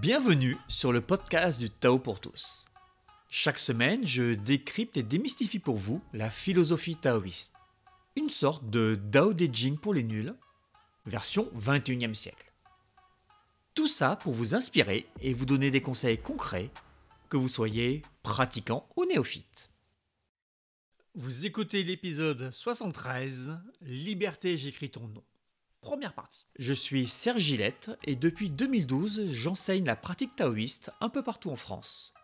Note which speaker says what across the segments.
Speaker 1: Bienvenue sur le podcast du Tao pour tous. Chaque semaine, je décrypte et démystifie pour vous la philosophie taoïste. Une sorte de Dao De Jing pour les nuls, version 21e siècle. Tout ça pour vous inspirer et vous donner des conseils concrets, que vous soyez pratiquant ou néophyte. Vous écoutez l'épisode 73, Liberté, j'écris ton nom. Première partie. Je suis Serge Gillette et depuis 2012, j'enseigne la pratique taoïste un peu partout en France.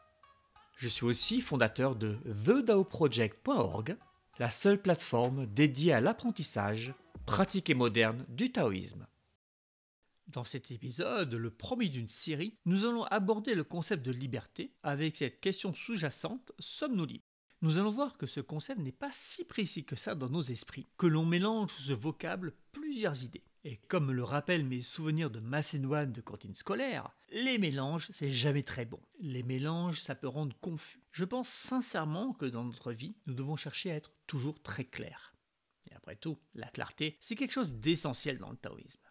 Speaker 1: Je suis aussi fondateur de TheDaoProject.org, la seule plateforme dédiée à l'apprentissage, pratique et moderne du taoïsme. Dans cet épisode, le premier d'une série, nous allons aborder le concept de liberté avec cette question sous-jacente, sommes-nous libres ? Nous allons voir que ce concept n'est pas si précis que ça dans nos esprits, que l'on mélange sous ce vocable plusieurs idées. Et comme me le rappellent mes souvenirs de Macédoine de cantine scolaire, les mélanges, c'est jamais très bon. Les mélanges, ça peut rendre confus. Je pense sincèrement que dans notre vie, nous devons chercher à être toujours très clairs. Et après tout, la clarté, c'est quelque chose d'essentiel dans le taoïsme.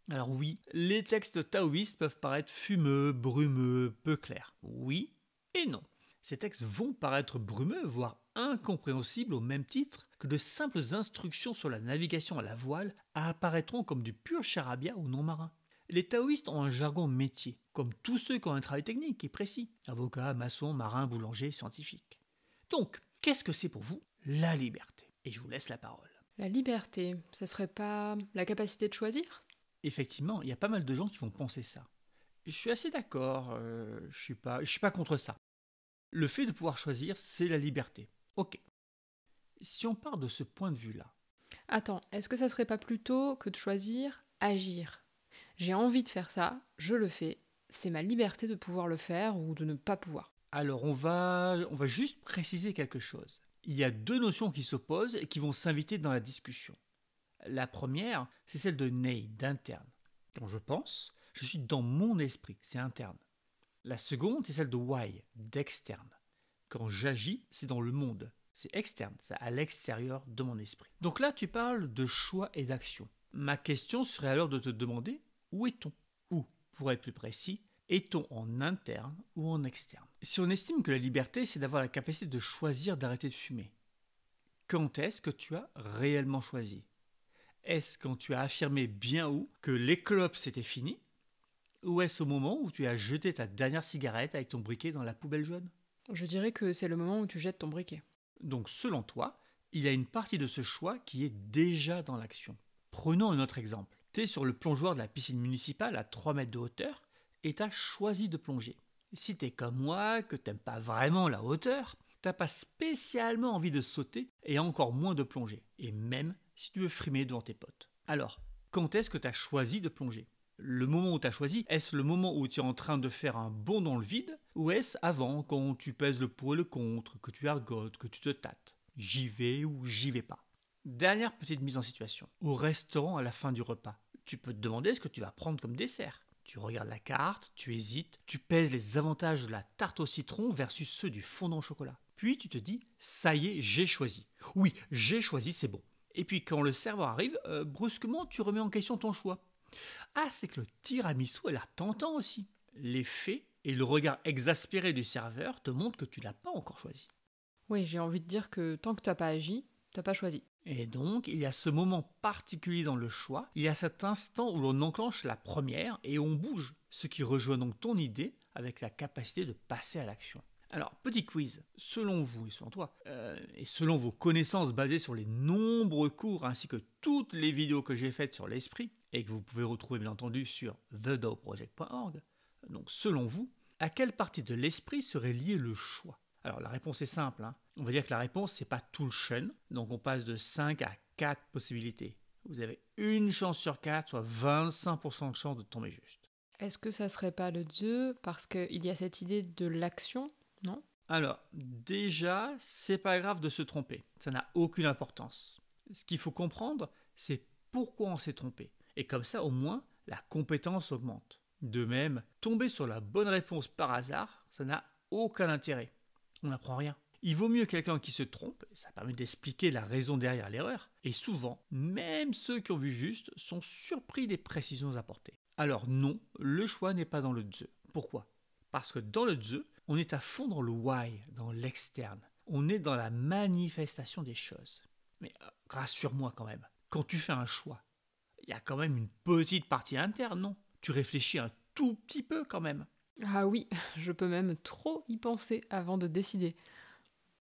Speaker 1: Alors oui, les textes taoïstes peuvent paraître fumeux, brumeux, peu clairs. Oui et non. Ces textes vont paraître brumeux, voire incompréhensibles au même titre que de simples instructions sur la navigation à la voile apparaîtront comme du pur charabia aux non-marins. Les taoïstes ont un jargon métier, comme tous ceux qui ont un travail technique et précis. Avocats, maçons, marins, boulangers, scientifiques. Donc, qu'est-ce que c'est pour vous la liberté ? Et je vous laisse la parole.
Speaker 2: La liberté, ça serait pas la capacité de choisir ?
Speaker 1: Effectivement, il y a pas mal de gens qui vont penser ça. Je suis assez d'accord, je suis pas contre ça. Le fait de pouvoir choisir, c'est la liberté. Ok. Si on part de ce point de vue-là.
Speaker 2: Attends, est-ce que ça serait pas plutôt que de choisir agir ? J'ai envie de faire ça, je le fais. C'est ma liberté de pouvoir le faire ou de ne pas pouvoir.
Speaker 1: Alors on va juste préciser quelque chose. Il y a deux notions qui s'opposent et qui vont s'inviter dans la discussion. La première, c'est celle de nei, d'interne. Quand je pense, je suis dans mon esprit, c'est interne. La seconde, c'est celle de why, d'externe. Quand j'agis, c'est dans le monde, c'est externe, c'est à l'extérieur de mon esprit. Donc là, tu parles de choix et d'action. Ma question serait alors de te demander, où est-on ? Où, pour être plus précis, est-on en interne ou en externe ? Si on estime que la liberté, c'est d'avoir la capacité de choisir d'arrêter de fumer, quand est-ce que tu as réellement choisi ? Est-ce quand tu as affirmé bien haut que les clopes c'était fini ? Ou est-ce au moment où tu as jeté ta dernière cigarette avec ton briquet dans la poubelle jaune ?
Speaker 2: Je dirais que c'est le moment où tu jettes ton briquet.
Speaker 1: Donc selon toi, il y a une partie de ce choix qui est déjà dans l'action. Prenons un autre exemple. Tu es sur le plongeoir de la piscine municipale à 3 mètres de hauteur et tu as choisi de plonger. Si tu es comme moi, que tu n'aimes pas vraiment la hauteur, tu n'as pas spécialement envie de sauter et encore moins de plonger. Et même si tu veux frimer devant tes potes. Alors, quand est-ce que tu as choisi de plonger ? Le moment où tu as choisi, est-ce le moment où tu es en train de faire un bond dans le vide ? Ou est-ce avant, quand tu pèses le pour et le contre, que tu argotes, que tu te tâtes ? J'y vais ou j'y vais pas ? Dernière petite mise en situation. Au restaurant à la fin du repas, tu peux te demander ce que tu vas prendre comme dessert. Tu regardes la carte, tu hésites, tu pèses les avantages de la tarte au citron versus ceux du fondant au chocolat. Puis tu te dis, ça y est, j'ai choisi. Oui, j'ai choisi, c'est bon. Et puis quand le serveur arrive, brusquement tu remets en question ton choix. Ah, c'est que le tiramisu a l'air tentant aussi. L'effet et le regard exaspéré du serveur te montrent que tu l'as pas encore choisi.
Speaker 2: Oui, j'ai envie de dire que tant que t'as pas agi, t'as pas choisi.
Speaker 1: Et donc, il y a ce moment particulier dans le choix, il y a cet instant où l'on enclenche la première et on bouge, ce qui rejoint donc ton idée avec la capacité de passer à l'action. Alors, petit quiz, selon vous et selon toi, et selon vos connaissances basées sur les nombreux cours ainsi que toutes les vidéos que j'ai faites sur l'esprit, et que vous pouvez retrouver bien entendu sur TheDaoProject.org, donc selon vous, à quelle partie de l'esprit serait lié le choix ? Alors la réponse est simple, hein. On va dire que la réponse c'est pas tout le shen, donc on passe de 5 à 4 possibilités. Vous avez une chance sur 4, soit 25% de chance de tomber juste.
Speaker 2: Est-ce que ça serait pas le 2 parce qu'il y a cette idée de l'action, non ?
Speaker 1: Alors, déjà, c'est pas grave de se tromper, ça n'a aucune importance. Ce qu'il faut comprendre, c'est pourquoi on s'est trompé. Et comme ça, au moins, la compétence augmente. De même, tomber sur la bonne réponse par hasard, ça n'a aucun intérêt. On n'apprend rien. Il vaut mieux quelqu'un qui se trompe, ça permet d'expliquer la raison derrière l'erreur, et souvent, même ceux qui ont vu juste sont surpris des précisions apportées. Alors non, le choix n'est pas dans le 2. Pourquoi? Parce que dans le Tzu, on est à fond dans le why, dans l'externe. On est dans la manifestation des choses. Mais rassure-moi quand même, quand tu fais un choix, il y a quand même une petite partie interne, non? Tu réfléchis un tout petit peu quand même.
Speaker 2: Ah oui, je peux même trop y penser avant de décider.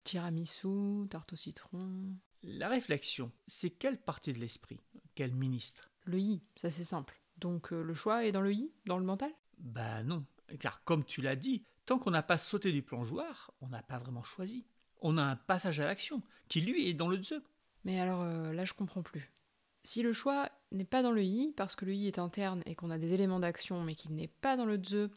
Speaker 2: Tiramisu, tarte au citron...
Speaker 1: La réflexion, c'est quelle partie de l'esprit? Quel ministre?
Speaker 2: Le yi, ça c'est simple. Donc le choix est dans le yi, dans le mental?
Speaker 1: Ben non, car comme tu l'as dit, tant qu'on n'a pas sauté du plongeoir, on n'a pas vraiment choisi. On a un passage à l'action, qui lui est dans le Tzu.
Speaker 2: Mais alors là je comprends plus. Si le choix n'est pas dans le yi, parce que le yi est interne et qu'on a des éléments d'action, mais qu'il n'est pas dans le tzu,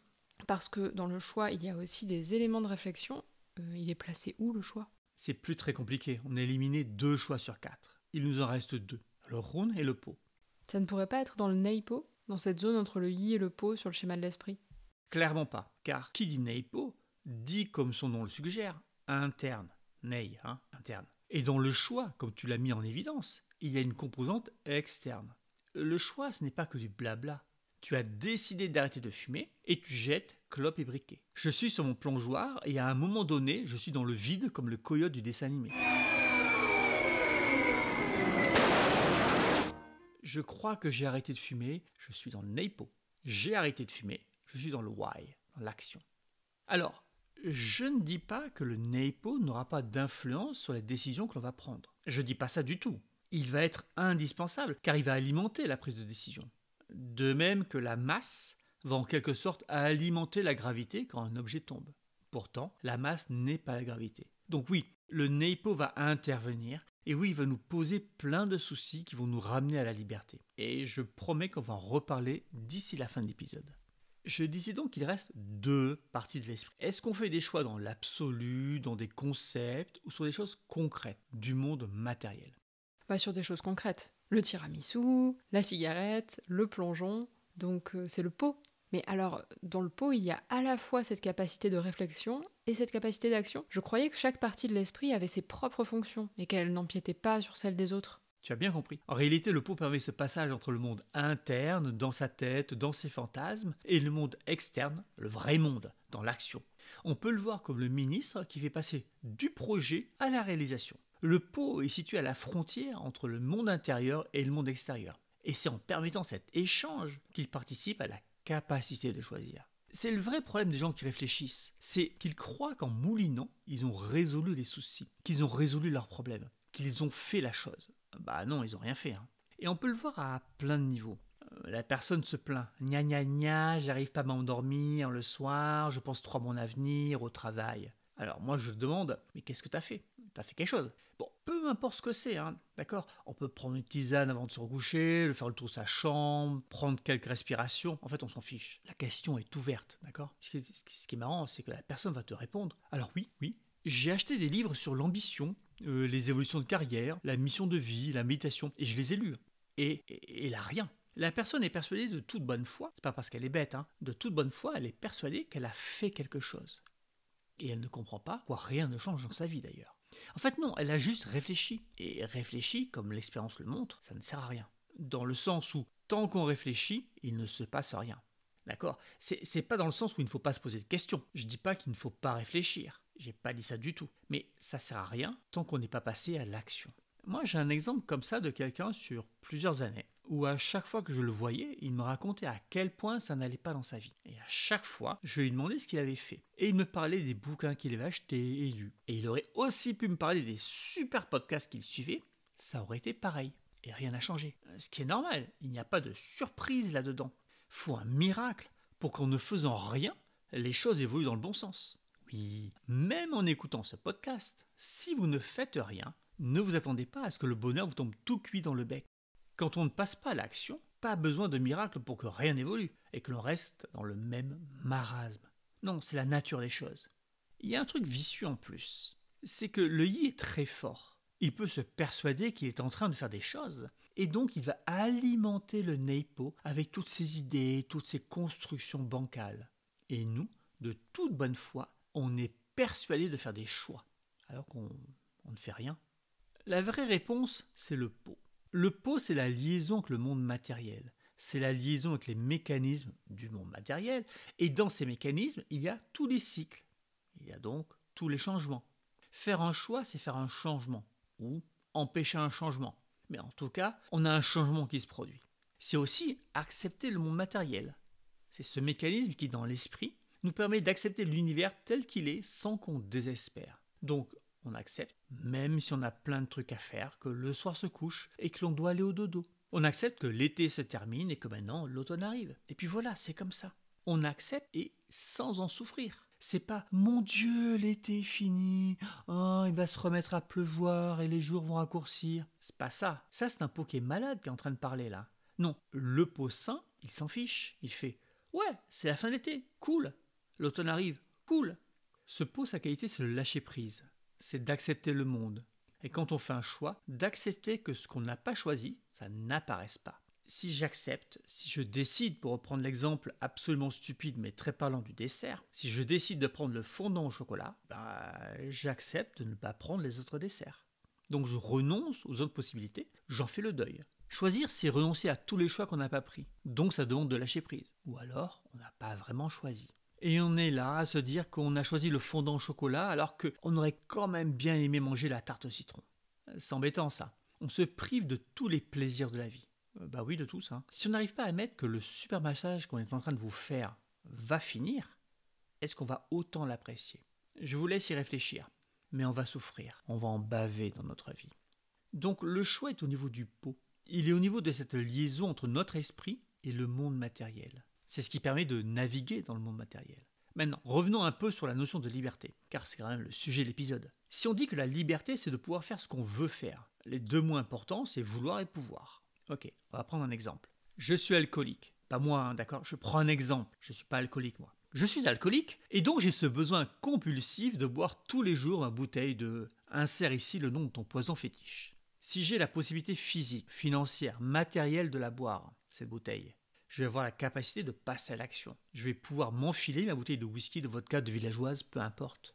Speaker 2: parce que dans le choix il y a aussi des éléments de réflexion, il est placé où le choix?
Speaker 1: C'est plus très compliqué, on a éliminé 2 choix sur 4. Il nous en reste 2, le Run et le Po.
Speaker 2: Ça ne pourrait pas être dans le Neipo, dans cette zone entre le yi et le po sur le schéma de l'esprit?
Speaker 1: Clairement pas, car qui dit Neipo dit, comme son nom le suggère, interne. Nei, interne. Et dans le choix, comme tu l'as mis en évidence, il y a une composante externe. Le choix, ce n'est pas que du blabla. Tu as décidé d'arrêter de fumer et tu jettes clope et briquet. Je suis sur mon plongeoir et à un moment donné, je suis dans le vide comme le coyote du dessin animé. Je crois que j'ai arrêté de fumer, je suis dans le Neipo. J'ai arrêté de fumer, je suis dans le why, dans l'action. Alors, je ne dis pas que le Neipo n'aura pas d'influence sur les décisions que l'on va prendre. Je ne dis pas ça du tout. Il va être indispensable car il va alimenter la prise de décision. De même que la masse va en quelque sorte alimenter la gravité quand un objet tombe. Pourtant, la masse n'est pas la gravité. Donc oui, le Neipo va intervenir et oui, il va nous poser plein de soucis qui vont nous ramener à la liberté. Et je promets qu'on va en reparler d'ici la fin de l'épisode. Je disais donc qu'il reste 2 parties de l'esprit. Est-ce qu'on fait des choix dans l'absolu, dans des concepts ou sur des choses concrètes du monde matériel?
Speaker 2: Pas sur des choses concrètes. Le tiramisu, la cigarette, le plongeon, donc c'est le pot. Mais alors, dans le pot, il y a à la fois cette capacité de réflexion et cette capacité d'action. Je croyais que chaque partie de l'esprit avait ses propres fonctions et qu'elle n'empiétait pas sur celles des autres.
Speaker 1: Tu as bien compris. En réalité, le pot permet ce passage entre le monde interne, dans sa tête, dans ses fantasmes, et le monde externe, le vrai monde, dans l'action. On peut le voir comme le ministre qui fait passer du projet à la réalisation. Le pot est situé à la frontière entre le monde intérieur et le monde extérieur. Et c'est en permettant cet échange qu'il participe à la capacité de choisir. C'est le vrai problème des gens qui réfléchissent. C'est qu'ils croient qu'en moulinant, ils ont résolu les soucis, qu'ils ont résolu leurs problèmes, qu'ils ont fait la chose. Bah non, ils n'ont rien fait. Et on peut le voir à plein de niveaux. La personne se plaint. Gna gna gna, j'arrive pas à m'endormir le soir, je pense trop à mon avenir, au travail. Alors moi je demande, mais qu'est-ce que t'as fait? T'as fait quelque chose? Bon, peu importe ce que c'est, d'accord? On peut prendre une tisane avant de se recoucher, faire le tour de sa chambre, prendre quelques respirations, en fait on s'en fiche. La question est ouverte, d'accord? Ce qui est marrant, c'est que la personne va te répondre. Alors oui, j'ai acheté des livres sur l'ambition, les évolutions de carrière, la mission de vie, la méditation, et je les ai lus. Et là, rien. La personne est persuadée de toute bonne foi, c'est pas parce qu'elle est bête, de toute bonne foi, elle est persuadée qu'elle a fait quelque chose. Et elle ne comprend pas pourquoi rien ne change dans sa vie d'ailleurs. En fait non, elle a juste réfléchi. Et réfléchi, comme l'expérience le montre, ça ne sert à rien. Dans le sens où, tant qu'on réfléchit, il ne se passe rien. D'accord? C'est pas dans le sens où il ne faut pas se poser de questions. Je dis pas qu'il ne faut pas réfléchir. J'ai pas dit ça du tout. Mais ça sert à rien tant qu'on n'est pas passé à l'action. Moi, j'ai un exemple comme ça de quelqu'un sur plusieurs années, où à chaque fois que je le voyais, il me racontait à quel point ça n'allait pas dans sa vie. Et à chaque fois, je lui demandais ce qu'il avait fait. Et il me parlait des bouquins qu'il avait achetés et lus. Et il aurait aussi pu me parler des super podcasts qu'il suivait, ça aurait été pareil. Et rien n'a changé. Ce qui est normal, il n'y a pas de surprise là-dedans. Faut un miracle pour qu'en ne faisant rien, les choses évoluent dans le bon sens. Oui, même en écoutant ce podcast, si vous ne faites rien, ne vous attendez pas à ce que le bonheur vous tombe tout cuit dans le bec. Quand on ne passe pas à l'action, pas besoin de miracle pour que rien n'évolue et que l'on reste dans le même marasme. Non, c'est la nature des choses. Il y a un truc vicieux en plus, c'est que le yi est très fort. Il peut se persuader qu'il est en train de faire des choses, et donc il va alimenter le Neipo avec toutes ses idées, toutes ses constructions bancales. Et nous, de toute bonne foi, on est persuadé de faire des choix, alors qu'on ne fait rien. La vraie réponse, c'est le pot. Le pot, c'est la liaison avec le monde matériel. c'est la liaison avec les mécanismes du monde matériel. Et dans ces mécanismes, il y a tous les cycles. Il y a donc tous les changements. Faire un choix, c'est faire un changement. Ou empêcher un changement. Mais en tout cas, on a un changement qui se produit. C'est aussi accepter le monde matériel. C'est ce mécanisme qui, dans l'esprit, nous permet d'accepter l'univers tel qu'il est sans qu'on désespère. Donc, on accepte, même si on a plein de trucs à faire, que le soir se couche et que l'on doit aller au dodo. On accepte que l'été se termine et que maintenant l'automne arrive. Et puis voilà, c'est comme ça. On accepte et sans en souffrir. C'est pas mon Dieu, l'été est fini, oh, il va se remettre à pleuvoir et les jours vont raccourcir. C'est pas ça. Ça, c'est un pot qui est malade qui est en train de parler là. Non, le pot sain, il s'en fiche. Il fait ouais, c'est la fin de l'été, cool. L'automne arrive, cool. Ce pot, sa qualité, c'est le lâcher prise. C'est d'accepter le monde. Et quand on fait un choix, d'accepter que ce qu'on n'a pas choisi, ça n'apparaisse pas. Si j'accepte, si je décide, pour reprendre l'exemple absolument stupide mais très parlant du dessert, si je décide de prendre le fondant au chocolat, j'accepte de ne pas prendre les autres desserts. Donc je renonce aux autres possibilités, j'en fais le deuil. Choisir, c'est renoncer à tous les choix qu'on n'a pas pris. Donc ça demande de lâcher prise. Ou alors, on n'a pas vraiment choisi. Et on est là à se dire qu'on a choisi le fondant au chocolat alors qu'on aurait quand même bien aimé manger la tarte au citron. C'est embêtant ça. On se prive de tous les plaisirs de la vie. Bah oui, de tous. Si on n'arrive pas à admettre que le super massage qu'on est en train de vous faire va finir, est-ce qu'on va autant l'apprécier? Je vous laisse y réfléchir. Mais on va souffrir. On va en baver dans notre vie. Donc le choix est au niveau du pot. Il est au niveau de cette liaison entre notre esprit et le monde matériel. C'est ce qui permet de naviguer dans le monde matériel. Maintenant, revenons un peu sur la notion de liberté, car c'est quand même le sujet de l'épisode. Si on dit que la liberté, c'est de pouvoir faire ce qu'on veut faire, les deux mots importants, c'est vouloir et pouvoir. Ok, on va prendre un exemple. Je suis alcoolique. Pas moi, d'accord? Je prends un exemple. Je ne suis pas alcoolique, moi. Je suis alcoolique, et donc j'ai ce besoin compulsif de boire tous les jours ma bouteille de « insère ici le nom de ton poison fétiche ». Si j'ai la possibilité physique, financière, matérielle de la boire, cette bouteille, je vais avoir la capacité de passer à l'action. Je vais pouvoir m'enfiler ma bouteille de whisky, de vodka, de villageoise, peu importe.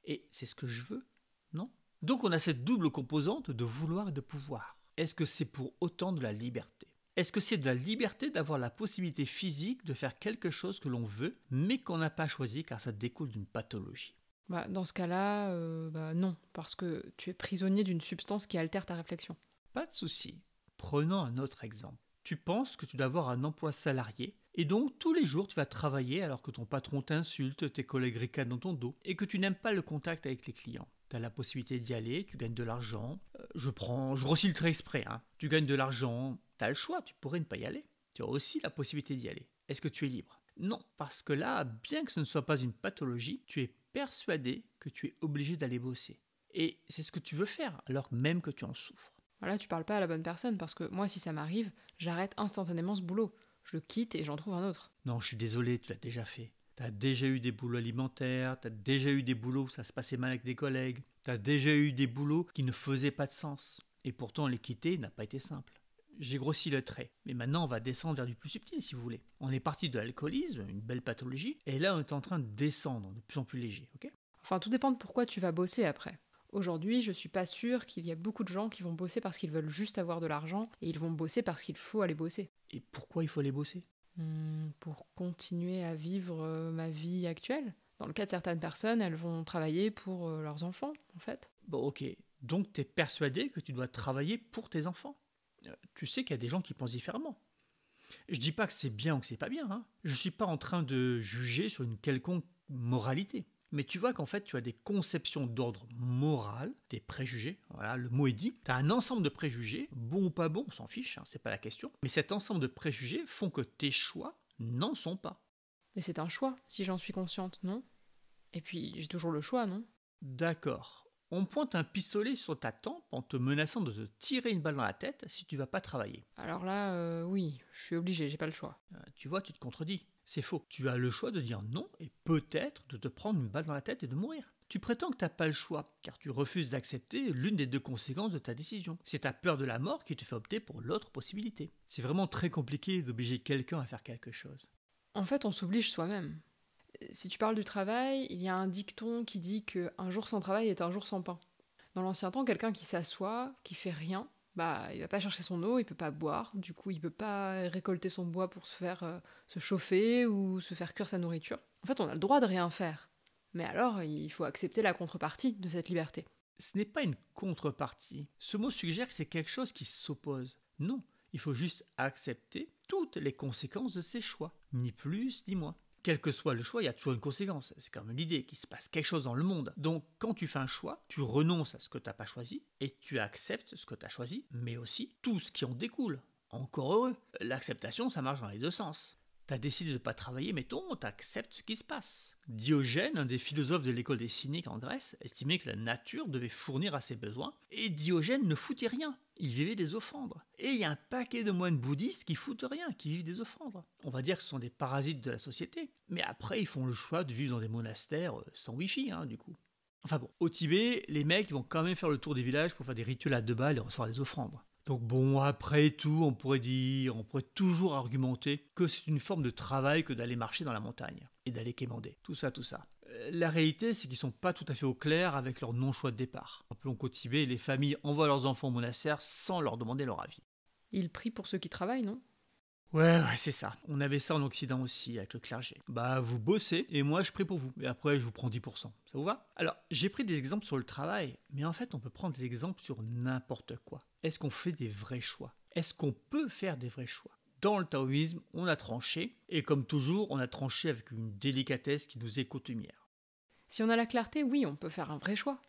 Speaker 1: Et c'est ce que je veux, non? Donc on a cette double composante de vouloir et de pouvoir. Est-ce que c'est pour autant de la liberté? Est-ce que c'est de la liberté d'avoir la possibilité physique de faire quelque chose que l'on veut, mais qu'on n'a pas choisi car ça découle d'une pathologie?
Speaker 2: Dans ce cas-là, non, parce que tu es prisonnier d'une substance qui altère ta réflexion.
Speaker 1: Pas de souci. Prenons un autre exemple. Tu penses que tu dois avoir un emploi salarié, et donc tous les jours tu vas travailler alors que ton patron t'insulte, tes collègues ricanent dans ton dos, et que tu n'aimes pas le contact avec les clients. Tu as la possibilité d'y aller, tu gagnes de l'argent. Je recycle le trait exprès. Tu gagnes de l'argent, tu as le choix, tu pourrais ne pas y aller. Tu as aussi la possibilité d'y aller. Est-ce que tu es libre? Non, parce que là, bien que ce ne soit pas une pathologie, tu es persuadé que tu es obligé d'aller bosser. Et c'est ce que tu veux faire, alors même que tu en souffres.
Speaker 2: Là, tu parles pas à la bonne personne, parce que moi, si ça m'arrive, j'arrête instantanément ce boulot. Je le quitte et j'en trouve un autre.
Speaker 1: Non, je suis désolé, tu l'as déjà fait. Tu as déjà eu des boulots alimentaires, tu as déjà eu des boulots où ça se passait mal avec des collègues, tu as déjà eu des boulots qui ne faisaient pas de sens. Et pourtant, les quitter n'a pas été simple. J'ai grossi le trait. Mais maintenant, on va descendre vers du plus subtil, si vous voulez. On est parti de l'alcoolisme, une belle pathologie, et là, on est en train de descendre de plus en plus léger, ok?
Speaker 2: Enfin, tout dépend de pourquoi tu vas bosser après. Aujourd'hui, je suis pas sûre qu'il y a beaucoup de gens qui vont bosser parce qu'ils veulent juste avoir de l'argent, et ils vont bosser parce qu'il faut aller bosser.
Speaker 1: Et pourquoi il faut aller bosser?
Speaker 2: Pour continuer à vivre ma vie actuelle. Dans le cas de certaines personnes, elles vont travailler pour leurs enfants, en fait.
Speaker 1: Bon, ok. Donc, tu es persuadé que tu dois travailler pour tes enfants. Tu sais qu'il y a des gens qui pensent différemment. Je dis pas que c'est bien ou que c'est pas bien. Je suis pas en train de juger sur une quelconque moralité. Mais tu vois qu'en fait, tu as des conceptions d'ordre moral, des préjugés, voilà, le mot est dit. Tu as un ensemble de préjugés, bon ou pas bon, on s'en fiche, c'est pas la question. Mais cet ensemble de préjugés font que tes choix n'en sont pas.
Speaker 2: Mais c'est un choix, si j'en suis consciente, non? Et puis, j'ai toujours le choix, non?
Speaker 1: D'accord. On pointe un pistolet sur ta tempe en te menaçant de te tirer une balle dans la tête si tu vas pas travailler.
Speaker 2: Alors là, oui, je suis obligée, j'ai pas le choix.
Speaker 1: Tu vois, tu te contredis. C'est faux. Tu as le choix de dire non et peut-être de te prendre une balle dans la tête et de mourir. Tu prétends que tu n'as pas le choix, car tu refuses d'accepter l'une des deux conséquences de ta décision. C'est ta peur de la mort qui te fait opter pour l'autre possibilité. C'est vraiment très compliqué d'obliger quelqu'un à faire quelque chose.
Speaker 2: En fait, on s'oblige soi-même. Si tu parles du travail, il y a un dicton qui dit qu'un jour sans travail est un jour sans pain. Dans l'ancien temps, quelqu'un qui s'assoit, qui fait rien, il va pas chercher son eau, il peut pas boire, du coup il peut pas récolter son bois pour se chauffer ou se faire cuire sa nourriture. En fait, on a le droit de rien faire. Mais alors, il faut accepter la contrepartie de cette liberté.
Speaker 1: Ce n'est pas une contrepartie. Ce mot suggère que c'est quelque chose qui s'oppose. Non, il faut juste accepter toutes les conséquences de ses choix. Ni plus, ni moins. Quel que soit le choix, il y a toujours une conséquence. C'est quand même l'idée qu'il se passe quelque chose dans le monde. Donc, quand tu fais un choix, tu renonces à ce que tu n'as pas choisi et tu acceptes ce que tu as choisi, mais aussi tout ce qui en découle. Encore heureux. L'acceptation, ça marche dans les deux sens. T'as décidé de ne pas travailler, mettons, t'acceptes ce qui se passe. Diogène, un des philosophes de l'école des Cyniques en Grèce, estimait que la nature devait fournir à ses besoins, et Diogène ne foutait rien, il vivait des offrandes. Et il y a un paquet de moines bouddhistes qui foutent rien, qui vivent des offrandes. On va dire que ce sont des parasites de la société, mais après ils font le choix de vivre dans des monastères sans wifi, du coup. Enfin bon, au Tibet, les mecs vont quand même faire le tour des villages pour faire des rituels à 2 balles et recevoir des offrandes. Donc bon, après tout, on pourrait toujours argumenter que c'est une forme de travail que d'aller marcher dans la montagne et d'aller quémander. Tout ça. La réalité, c'est qu'ils sont pas tout à fait au clair avec leur non-choix de départ. Rappelons qu'au Tibet, les familles envoient leurs enfants au monastère sans leur demander leur avis.
Speaker 2: Ils prient pour ceux qui travaillent, non ?
Speaker 1: Ouais, c'est ça. On avait ça en Occident aussi, avec le clergé. Vous bossez, et moi je prie pour vous. Et après, je vous prends 10%. Ça vous va ? Alors, j'ai pris des exemples sur le travail, mais en fait, on peut prendre des exemples sur n'importe quoi. Est-ce qu'on fait des vrais choix ? Est-ce qu'on peut faire des vrais choix ? Dans le taoïsme, on a tranché, et comme toujours, on a tranché avec une délicatesse qui nous est coutumière.
Speaker 2: Si on a la clarté, oui, on peut faire un vrai choix.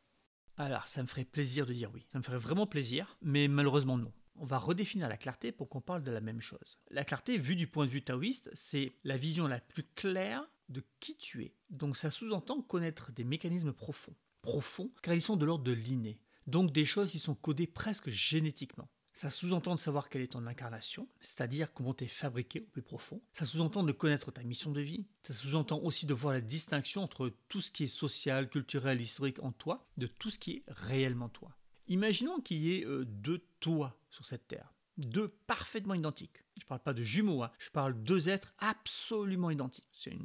Speaker 1: Alors, ça me ferait plaisir de dire oui. Ça me ferait vraiment plaisir, mais malheureusement non. On va redéfinir la clarté pour qu'on parle de la même chose. La clarté, vue du point de vue taoïste, c'est la vision la plus claire de qui tu es. Donc ça sous-entend connaître des mécanismes profonds. Profonds, car ils sont de l'ordre de l'inné. Donc des choses qui sont codées presque génétiquement. Ça sous-entend de savoir quelle est ton incarnation, c'est-à-dire comment tu es fabriqué au plus profond. Ça sous-entend de connaître ta mission de vie. Ça sous-entend aussi de voir la distinction entre tout ce qui est social, culturel, historique en toi, de tout ce qui est réellement toi. Imaginons qu'il y ait 2 toi sur cette terre, 2 parfaitement identiques. Je ne parle pas de jumeaux, je parle 2 êtres absolument identiques. C'est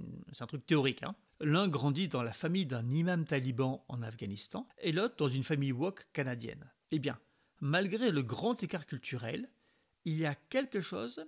Speaker 1: un truc théorique. L'un grandit dans la famille d'un imam taliban en Afghanistan et l'autre dans une famille wok canadienne. Eh bien, malgré le grand écart culturel, il y a quelque chose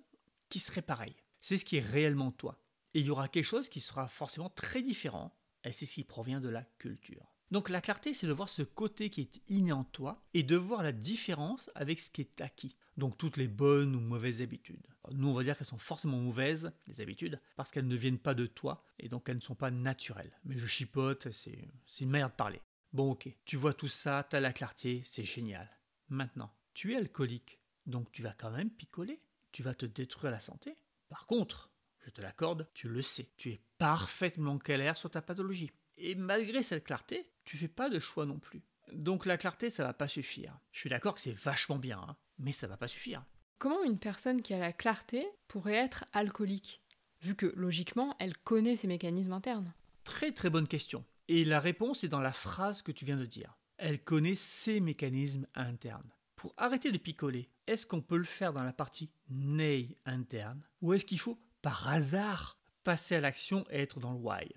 Speaker 1: qui serait pareil. C'est ce qui est réellement toi. Et il y aura quelque chose qui sera forcément très différent, et c'est ce qui provient de la culture. Donc la clarté, c'est de voir ce côté qui est inné en toi et de voir la différence avec ce qui est acquis. Donc toutes les bonnes ou mauvaises habitudes. Nous, on va dire qu'elles sont forcément mauvaises, les habitudes, parce qu'elles ne viennent pas de toi et donc elles ne sont pas naturelles. Mais je chipote, c'est une manière de parler. Bon, ok, tu vois tout ça, t'as la clarté, c'est génial. Maintenant, tu es alcoolique, donc tu vas quand même picoler. Tu vas te détruire la santé. Par contre, je te l'accorde, tu le sais. Tu es parfaitement clair sur ta pathologie. Et malgré cette clarté, tu fais pas de choix non plus. Donc la clarté, ça va pas suffire. Je suis d'accord que c'est vachement bien, mais ça va pas suffire.
Speaker 2: Comment une personne qui a la clarté pourrait être alcoolique, vu que logiquement, elle connaît ses mécanismes internes ?
Speaker 1: Très très bonne question. Et la réponse est dans la phrase que tu viens de dire. Elle connaît ses mécanismes internes. Pour arrêter de picoler, est-ce qu'on peut le faire dans la partie ney interne, ou est-ce qu'il faut, par hasard, passer à l'action et être dans le why ?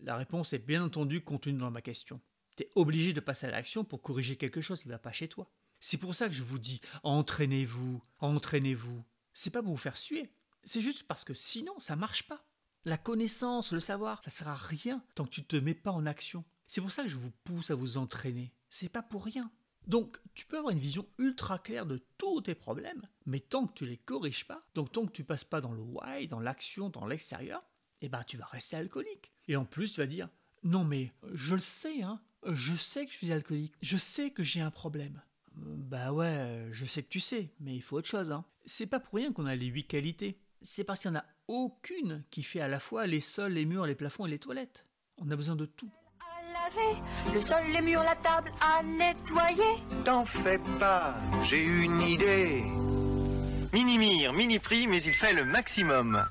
Speaker 1: La réponse est bien entendu contenue dans ma question. Tu es obligé de passer à l'action pour corriger quelque chose qui ne va pas chez toi. C'est pour ça que je vous dis entraînez-vous, entraînez-vous. C'est pas pour vous faire suer. C'est juste parce que sinon ça marche pas. La connaissance, le savoir, ça sert à rien tant que tu te mets pas en action. C'est pour ça que je vous pousse à vous entraîner. C'est pas pour rien. Donc, tu peux avoir une vision ultra claire de tous tes problèmes, mais tant que tu les corriges pas, donc tant que tu passes pas dans le why, dans l'action, dans l'extérieur, tu vas rester alcoolique. Et en plus, tu vas dire, non mais je le sais, je sais que je suis alcoolique, je sais que j'ai un problème. Ouais, je sais que tu sais, mais il faut autre chose. C'est pas pour rien qu'on a les 8 qualités. C'est parce qu'il n'y en a aucune qui fait à la fois les sols, les murs, les plafonds et les toilettes. On a besoin de tout.
Speaker 3: Le sol, les murs, la table à nettoyer.
Speaker 4: T'en fais pas, j'ai une idée. Mini-mire, mini-prix, mais il fait le maximum.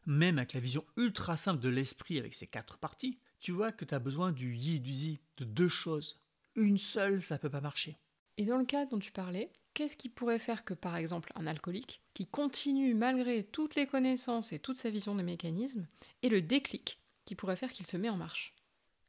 Speaker 1: Même avec la vision ultra simple de l'esprit avec ses 4 parties, tu vois que tu as besoin du yi et du zi, de 2 choses. Une seule, ça peut pas marcher.
Speaker 2: Et dans le cas dont tu parlais, qu'est-ce qui pourrait faire que, par exemple, un alcoolique, qui continue malgré toutes les connaissances et toute sa vision des mécanismes, ait le déclic qui pourrait faire qu'il se met en marche ?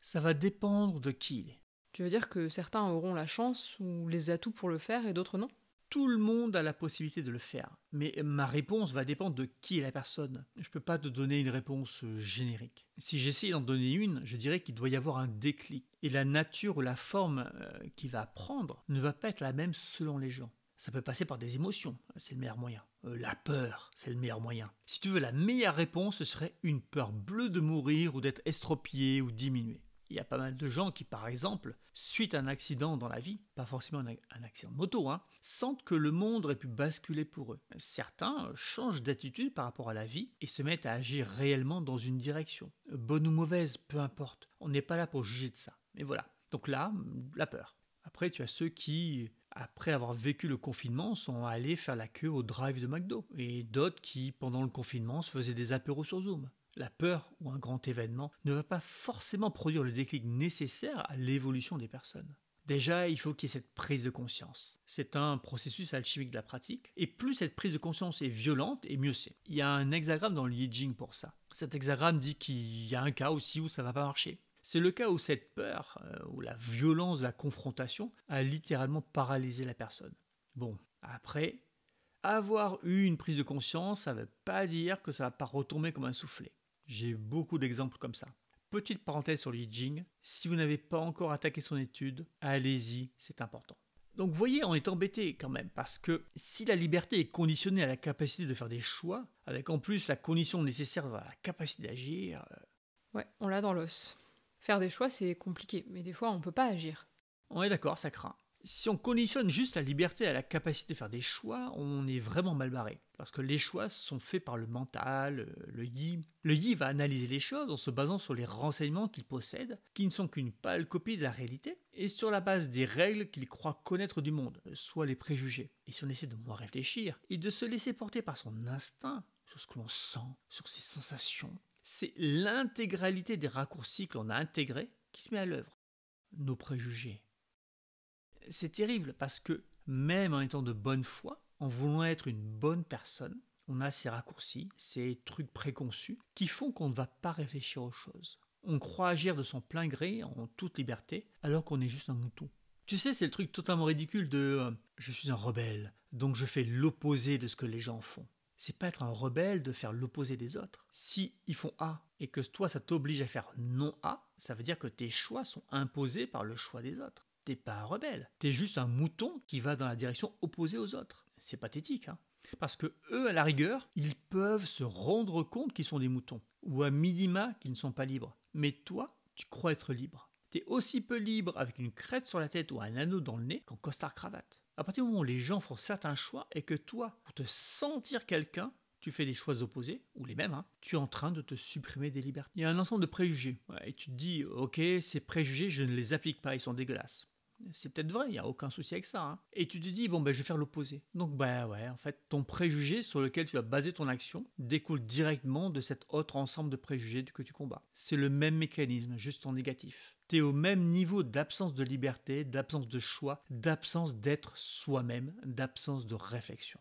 Speaker 1: Ça va dépendre de qui il est.
Speaker 2: Tu veux dire que certains auront la chance ou les atouts pour le faire et d'autres non?
Speaker 1: Tout le monde a la possibilité de le faire, mais ma réponse va dépendre de qui est la personne. Je ne peux pas te donner une réponse générique. Si j'essaye d'en donner une, je dirais qu'il doit y avoir un déclic. Et la nature ou la forme qu'il va prendre ne va pas être la même selon les gens. Ça peut passer par des émotions, c'est le meilleur moyen. La peur, c'est le meilleur moyen. Si tu veux, la meilleure réponse, ce serait une peur bleue de mourir ou d'être estropié ou diminué. Il y a pas mal de gens qui, par exemple, suite à un accident dans la vie, pas forcément un accident de moto, sentent que le monde aurait pu basculer pour eux. Certains changent d'attitude par rapport à la vie et se mettent à agir réellement dans une direction. Bonne ou mauvaise, peu importe. On n'est pas là pour juger de ça. Mais voilà. Donc là, la peur. Après, tu as ceux qui, après avoir vécu le confinement, sont allés faire la queue au drive de McDo. Et d'autres qui, pendant le confinement, se faisaient des apéros sur Zoom. La peur ou un grand événement ne va pas forcément produire le déclic nécessaire à l'évolution des personnes. Déjà, il faut qu'il y ait cette prise de conscience. C'est un processus alchimique de la pratique, et plus cette prise de conscience est violente, et mieux c'est. Il y a un hexagramme dans le I Ching pour ça. Cet hexagramme dit qu'il y a un cas aussi où ça ne va pas marcher. C'est le cas où cette peur, ou la violence de la confrontation, a littéralement paralysé la personne. Bon, après, avoir eu une prise de conscience, ça ne veut pas dire que ça ne va pas retomber comme un soufflet. J'ai beaucoup d'exemples comme ça. Petite parenthèse sur le I Ching, si vous n'avez pas encore attaqué son étude, allez-y, c'est important. Donc vous voyez, on est embêté quand même, parce que si la liberté est conditionnée à la capacité de faire des choix, avec en plus la condition nécessaire à la capacité d'agir...
Speaker 2: Ouais, on l'a dans l'os. Faire des choix, c'est compliqué, mais des fois, on peut pas agir.
Speaker 1: On est d'accord, ça craint. Si on conditionne juste la liberté à la capacité de faire des choix, on est vraiment mal barré. Parce que les choix sont faits par le mental, le yi. Le yi va analyser les choses en se basant sur les renseignements qu'il possède, qui ne sont qu'une pâle copie de la réalité, et sur la base des règles qu'il croit connaître du monde, soit les préjugés. Et si on essaie de moins réfléchir, et de se laisser porter par son instinct, sur ce que l'on sent, sur ses sensations, c'est l'intégralité des raccourcis que l'on a intégrés qui se met à l'œuvre. Nos préjugés. C'est terrible parce que même en étant de bonne foi, en voulant être une bonne personne, on a ces raccourcis, ces trucs préconçus qui font qu'on ne va pas réfléchir aux choses. On croit agir de son plein gré, en toute liberté, alors qu'on est juste un mouton. Tu sais, c'est le truc totalement ridicule de « je suis un rebelle, donc je fais l'opposé de ce que les gens font ». C'est pas être un rebelle de faire l'opposé des autres. Si ils font A et que toi ça t'oblige à faire non A, ça veut dire que tes choix sont imposés par le choix des autres. T'es pas un rebelle, t'es juste un mouton qui va dans la direction opposée aux autres. C'est pathétique, Parce que eux, à la rigueur, ils peuvent se rendre compte qu'ils sont des moutons, ou à minima qu'ils ne sont pas libres. Mais toi, tu crois être libre. T'es aussi peu libre avec une crête sur la tête ou un anneau dans le nez qu'en costard-cravate. À partir du moment où les gens font certains choix et que toi, pour te sentir quelqu'un, tu fais des choix opposés, ou les mêmes, tu es en train de te supprimer des libertés. Il y a un ensemble de préjugés, et tu te dis, ok, ces préjugés, je ne les applique pas, ils sont dégueulasses. C'est peut-être vrai, il n'y a aucun souci avec ça. Et tu te dis, bon, je vais faire l'opposé. Donc, en fait, ton préjugé sur lequel tu vas baser ton action découle directement de cet autre ensemble de préjugés que tu combats. C'est le même mécanisme, juste en négatif. Tu es au même niveau d'absence de liberté, d'absence de choix, d'absence d'être soi-même, d'absence de réflexion.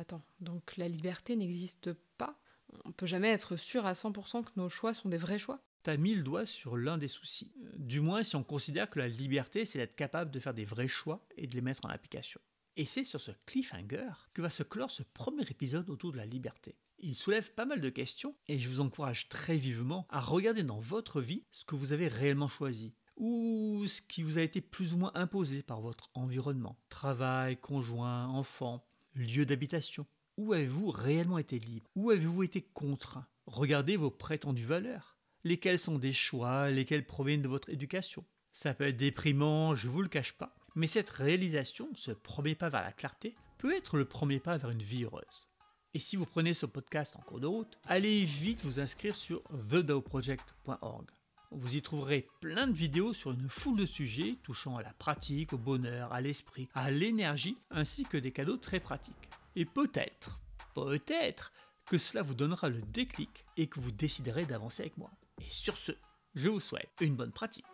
Speaker 2: Attends, donc la liberté n'existe pas? On peut jamais être sûr à 100% que nos choix sont des vrais choix?
Speaker 1: T'as mis le doigt sur l'un des soucis. Du moins si on considère que la liberté, c'est d'être capable de faire des vrais choix et de les mettre en application. Et c'est sur ce cliffhanger que va se clore ce premier épisode autour de la liberté. Il soulève pas mal de questions et je vous encourage très vivement à regarder dans votre vie ce que vous avez réellement choisi ou ce qui vous a été plus ou moins imposé par votre environnement. Travail, conjoint, enfant, lieu d'habitation. Où avez-vous réellement été libre? Où avez-vous été contraint? Regardez vos prétendues valeurs. Lesquels sont des choix, lesquels proviennent de votre éducation. Ça peut être déprimant, je vous le cache pas, mais cette réalisation, ce premier pas vers la clarté, peut être le premier pas vers une vie heureuse. Et si vous prenez ce podcast en cours de route, allez vite vous inscrire sur thedaoproject.org. Vous y trouverez plein de vidéos sur une foule de sujets touchant à la pratique, au bonheur, à l'esprit, à l'énergie, ainsi que des cadeaux très pratiques. Et peut-être que cela vous donnera le déclic et que vous déciderez d'avancer avec moi. Et sur ce, je vous souhaite une bonne pratique.